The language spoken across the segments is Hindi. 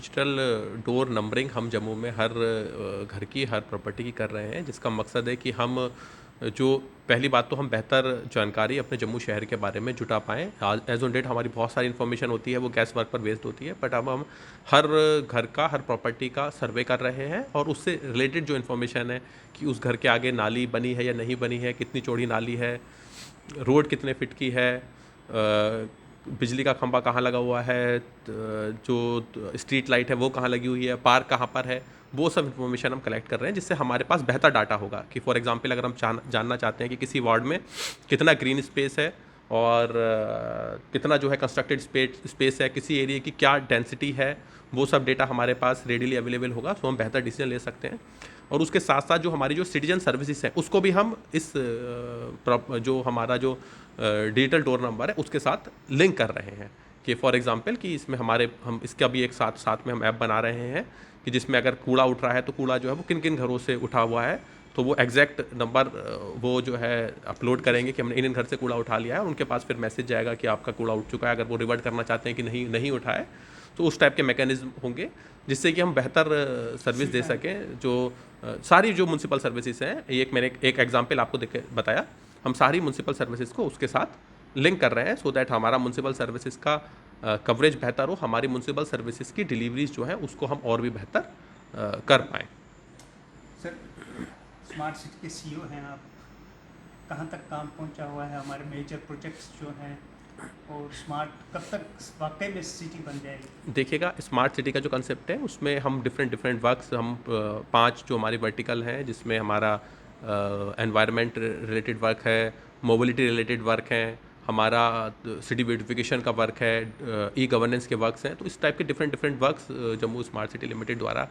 डिजिटल डोर नंबरिंग हम जम्मू में हर घर की हर प्रॉपर्टी की कर रहे हैं, जिसका मकसद है कि हम जो पहली बात तो हम बेहतर जानकारी अपने जम्मू शहर के बारे में जुटा पाएँ। आज एज़ ऑन डेट हमारी बहुत सारी इन्फॉर्मेशन होती है, वो गैस वर्क पर बेस्ड होती है, बट अब हम हर घर का हर प्रॉपर्टी का सर्वे कर रहे हैं और उससे रिलेटेड जो इन्फॉर्मेशन है कि उस घर के आगे नाली बनी है या नहीं बनी है, कितनी चौड़ी नाली है, रोड कितने फिट की है, बिजली का खंभा कहाँ लगा हुआ है, जो स्ट्रीट लाइट है वो कहाँ लगी हुई है, पार्क कहाँ पर है, वो सब इन्फॉर्मेशन हम कलेक्ट कर रहे हैं, जिससे हमारे पास बेहतर डाटा होगा कि फॉर एग्जांपल अगर हम जानना चाहते हैं कि किसी वार्ड में कितना ग्रीन स्पेस है और कितना जो है कंस्ट्रक्टेड स्पेस है, किसी एरिया की क्या डेंसिटी है, वो सब डेटा हमारे पास रेडीली अवेलेबल होगा, तो हम बेहतर डिसीजन ले सकते हैं। और उसके साथ साथ जो हमारी जो सिटीजन सर्विसेज है उसको भी हम इस जो हमारा जो डिजिटल डोर नंबर है उसके साथ लिंक कर रहे हैं कि फॉर एग्जांपल कि इसमें हम इसका भी एक साथ में हम ऐप बना रहे हैं कि जिसमें अगर कूड़ा उठ रहा है तो कूड़ा जो है वो किन किन घरों से उठा हुआ है, तो वो एग्जैक्ट नंबर वो जो है अपलोड करेंगे कि हमने इन घर से कूड़ा उठा लिया है, उनके पास फिर मैसेज जाएगा कि आपका कूड़ा उठ चुका है। अगर वो रिवर्ट करना चाहते हैं कि नहीं उठाए, तो उस टाइप के मैकेनिज्म होंगे जिससे कि हम बेहतर सर्विस दे सकें। जो सारी जो म्यूनसिपल सर्विसेज हैं, मैंने एक एग्जांपल आपको बताया, हम सारी म्यूनसिपल सर्विसेज को उसके साथ लिंक कर रहे हैं सो दैट हमारा म्यूनसिपल सर्विसेज का कवरेज बेहतर हो, हमारी म्यूनसिपल सर्विसेज की डिलीवरीज जो है उसको हम और भी बेहतर कर पाएँ। सर, स्मार्ट सिटी के सीईओ हैं आप, कहाँ तक काम पहुँचा हुआ है हमारे मेजर प्रोजेक्ट्स जो हैं, और स्मार्ट कब तक वाकई में सिटी बन जाएगी? देखिएगा, स्मार्ट सिटी का जो कंसेप्ट है उसमें हम डिफरेंट वर्क्स हम 5 जो हमारी वर्टिकल हैं, जिसमें हमारा एनवायरनमेंट रिलेटेड वर्क है, मोबिलिटी रिलेटेड वर्क हैं, हमारा सिटी ब्यूटिफिकेशन का वर्क है, ई गवर्नेंस के वर्क्स हैं। तो इस टाइप के different works Jammu smart city limited द्वारा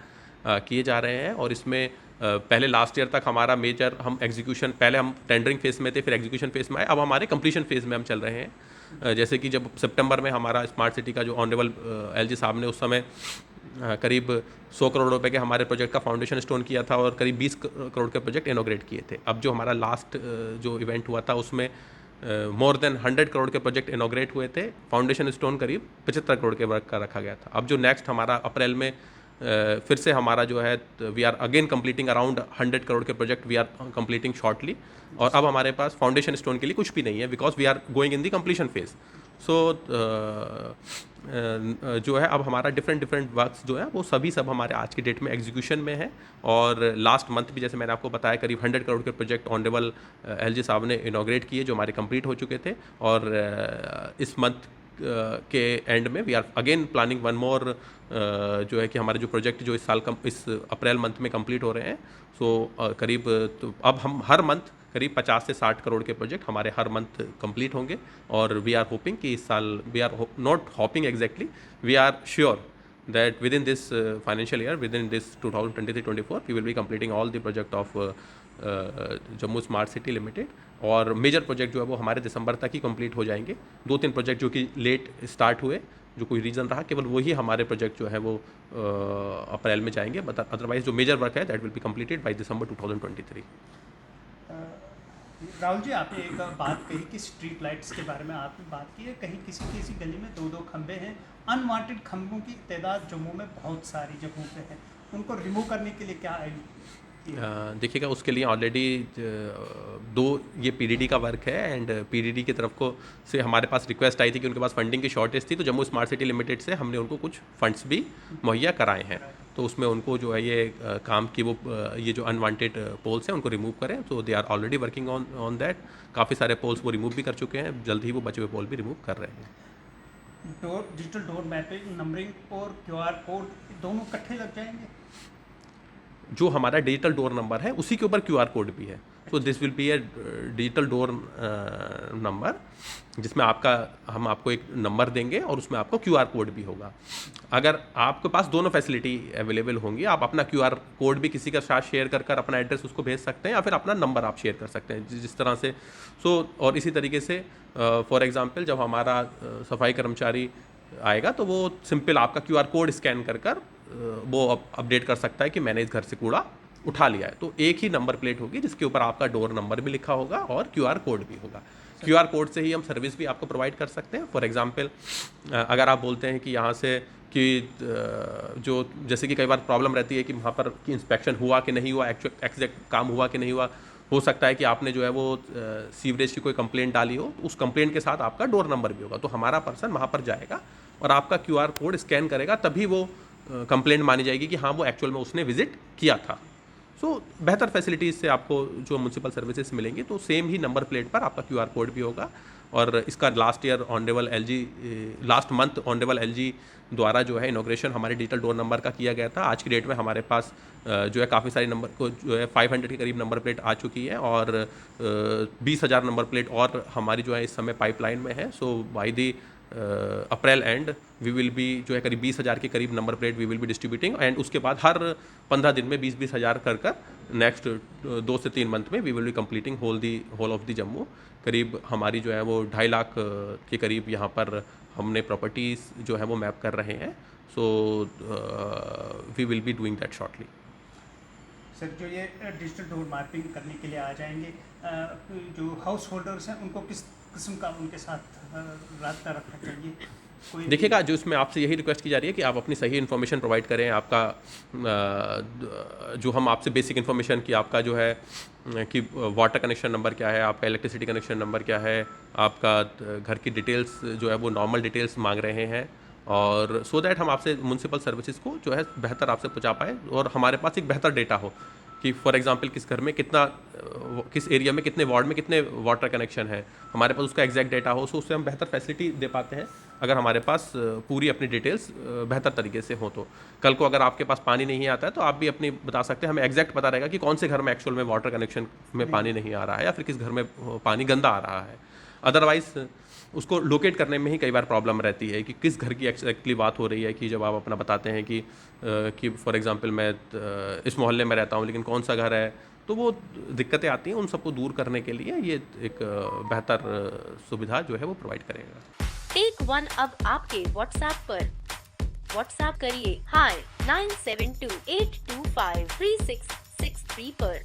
किए जा रहे हैं। और इसमें पहले लास्ट ईयर तक हमारा मेजर हम एग्जीक्यूशन, पहले हम टेंडरिंग फेज में थे, फिर एग्जीक्यूशन फेज में आए, अब हमारे कंप्लीशन फेज में हम चल रहे हैं। जैसे कि जब सितंबर में हमारा स्मार्ट सिटी का जो ऑनरेबल एलजी साहब ने उस समय करीब 100 करोड़ रुपए के हमारे प्रोजेक्ट का फाउंडेशन स्टोन किया था और करीब 20 करोड़ के प्रोजेक्ट इनोग्रेट किए थे। अब जो हमारा लास्ट जो इवेंट हुआ था उसमें मोर देन 100 करोड़ के प्रोजेक्ट इनोग्रेट हुए थे, फाउंडेशन स्टोन करीब 75 करोड़ के वर्क का रखा गया था। अब जो नेक्स्ट हमारा अप्रैल में फिर से हमारा जो है we are again completing around 100 crore के project we are completing shortly. और अब हमारे पास फाउंडेशन स्टोन के लिए कुछ भी नहीं है because we are going in the completion phase. So जो है अब हमारा डिफरेंट वर्क्स जो है वो सभी सब हमारे आज की डेट में एग्जीक्यूशन में है। और लास्ट मंथ भी जैसे मैंने आपको बताया करीब 100 करोड़ के प्रोजेक्ट ऑनरेबल एलजी साहब ने इनॉग्रेट किए जो हमारे कंप्लीट हो चुके थे। और इस मंथ के एंड में we are again planning one more जो है कि हमारे जो प्रोजेक्ट जो इस अप्रैल मंथ में कंप्लीट हो रहे हैं। सो करीब तो अब हम हर मंथ करीब 50 से 60 करोड़ के प्रोजेक्ट हमारे हर मंथ कंप्लीट होंगे। और वी आर होपिंग कि इस साल we are not hoping exactly, we are sure that within this financial year, within this 2023-24, we will be completing all the project of Jammu Smart City Limited। और मेजर प्रोजेक्ट जो है वो हमारे दिसंबर तक ही कंप्लीट हो जाएंगे। 2-3 प्रोजेक्ट जो कि लेट स्टार्ट हुए, जो कोई रीज़न रहा, केवल वही हमारे प्रोजेक्ट जो है वो अप्रैल में जाएंगे, बट अदरवाइज जो मेजर वर्क है that will be completed by December 2023। Rahul ji, आपने एक बात कही कि स्ट्रीट लाइट्स के बारे में आपने बात की है, कहीं किसी किसी गली में 2-2 खंबे हैं। अनवांटेड खंभों की तादाद जम्मू में बहुत सारी जगहों पे है, उनको रिमूव करने के लिए क्या देखिएगा, उसके लिए ऑलरेडी 2 ये पीडीडी का वर्क है एंड पीडीडी की तरफ को से हमारे पास रिक्वेस्ट आई थी कि उनके पास फंडिंग की शॉर्टेज थी, तो जम्मू स्मार्ट सिटी लिमिटेड से हमने उनको कुछ फंड्स भी मुहैया कराए हैं। तो उसमें उनको जो है ये काम की वो ये जो अनवांटेड पोल्स हैं उनको रिमूव करें, तो they are already working on that. काफ़ी सारे पोल्स वो रिमूव भी कर चुके हैं, जल्द ही वो बचे हुए पोल भी रिमूव कर रहे हैं। डिजिटल डोर मैपिंग, नंबरिंग और क्यूआर कोड दोनों इकट्ठे लग जाएंगे? जो हमारा डिजिटल डोर नंबर है उसी के ऊपर क्यूआर कोड भी है। So this will be A digital door number जिसमें हम आपको एक नंबर देंगे और उसमें आपको क्यूआर कोड भी होगा। अगर आपके पास दोनों फैसिलिटी अवेलेबल होंगी, आप अपना क्यूआर कोड भी किसी के साथ शेयर कर अपना एड्रेस उसको भेज सकते हैं, या फिर अपना नंबर आप शेयर कर सकते हैं जिस तरह से। और इसी तरीके से फॉर एग्जांपल जब हमारा सफाई कर्मचारी आएगा तो वो सिंपल आपका क्यूआर कोड स्कैन कर वो अपडेट कर सकता है कि मैंने इस घर से कूड़ा उठा लिया है। तो एक ही नंबर प्लेट होगी जिसके ऊपर आपका डोर नंबर भी लिखा होगा और क्यूआर कोड भी होगा। क्यूआर कोड से ही हम सर्विस भी आपको प्रोवाइड कर सकते हैं। फॉर एग्जांपल अगर आप बोलते हैं कि यहाँ से कि जो जैसे कि कई बार प्रॉब्लम रहती है कि वहाँ पर कि इंस्पेक्शन हुआ कि नहीं हुआ, एग्जैक्ट काम हुआ कि नहीं हुआ। हो सकता है कि आपने जो है वो सीवरेज की कोई कंप्लेंट डाली हो, तो उस कंप्लेंट के साथ आपका डोर नंबर भी होगा, तो हमारा पर्सन वहाँ पर जाएगा और आपका QR कोड स्कैन करेगा, तभी वो कंप्लेंट मानी जाएगी कि हाँ वो एक्चुअल में उसने विजिट किया था। सो बेहतर फैसिलिटीज़ से आपको जो म्यूनसिपल सर्विसेज मिलेंगी, तो सेम ही नंबर प्लेट पर आपका QR कोड भी होगा। और इसका लास्ट मंथ ऑनरेबल LG द्वारा जो है इनॉग्रेशन हमारे डिजिटल डोर नंबर का किया गया था। आज की डेट में हमारे पास जो है काफ़ी सारी नंबर को जो है 500 के करीब नंबर प्लेट आ चुकी है और 20,000 नंबर प्लेट और हमारी जो है इस समय पाइपलाइन में है। So by the April end we will be जो है करीब 20,000 के करीब number plate we will be distributing, and उसके बाद हर 15 दिन में 20-20 हज़ार कर नेक्स्ट 2 से 3 मंथ में we will be completing whole of the Jammu. करीब हमारी जो है वो 2.5 लाख के करीब यहाँ पर हमने प्रॉपर्टीज़ जो है वो मैप कर रहे हैं। So we will be doing that shortly. Sir जो ये डिजिटल डोर मैपिंग करने के लिए आ जाएंगे, जो हाउस होल्डर्स हैं उनको किस किस्म का उनके साथ रास्ता रखना चाहिए? कोई देखिएगा, जो इसमें आपसे यही रिक्वेस्ट की जा रही है कि आप अपनी सही इन्फॉर्मेशन प्रोवाइड करें। आपका जो हम आपसे बेसिक इन्फॉर्मेशन कि आपका जो है कि वाटर कनेक्शन नंबर क्या है, आपका इलेक्ट्रिसिटी कनेक्शन नंबर क्या है, आपका घर की डिटेल्स जो है वो नॉर्मल डिटेल्स मांग रहे हैं, और सो दैट हम आपसे म्यूनसिपल सर्विसेज को जो है बेहतर आपसे पहुंचा पाएँ और हमारे पास एक बेहतर डेटा हो कि फॉर एग्जांपल किस घर में कितना, किस एरिया में कितने वार्ड में कितने वाटर कनेक्शन है, हमारे पास उसका एग्जैक्ट डेटा हो। सो उससे हम बेहतर फैसिलिटी दे पाते हैं अगर हमारे पास पूरी अपनी डिटेल्स बेहतर तरीके से हो। तो कल को अगर आपके पास पानी नहीं आता है तो आप भी अपनी बता सकते हैं, हमें एग्जैक्ट पता रहेगा कि कौन से घर में एक्चुअल में वाटर कनेक्शन में पानी नहीं आ रहा है या फिर किस घर में पानी गंदा आ रहा है। अदरवाइज उसको लोकेट करने में ही कई बार प्रॉब्लम रहती है कि किस घर की एक्चुअली बात हो रही है, कि जब आप अपना बताते हैं कि फॉर एग्जांपल मैं इस मोहल्ले में रहता हूँ लेकिन कौन सा घर है, तो वो दिक्कतें आती हैं। उन सबको दूर करने के लिए ये एक बेहतर सुविधा जो है वो प्रोवाइड करेगा। टेक वन अब आपके WhatsApp पर। WhatsApp करिए hi 9728253663 पर।